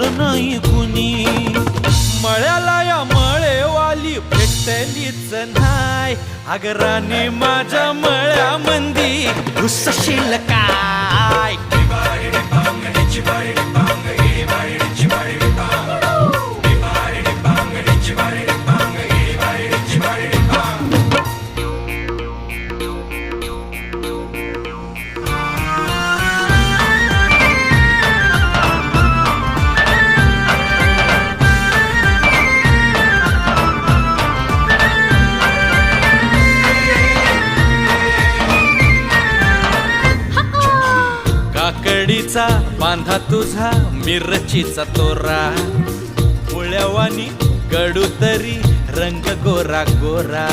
पावलं नाही कुणी. मळ्याला या मळेवाली भेटलीच नाय. अगं राणी माझ्या मळ्यामंदी घुसशील काय. काकडीचा बांधा तुझा मिरचीचा तोरा. पोळ्यावानी कडू तरी रंग गोरा गोरा.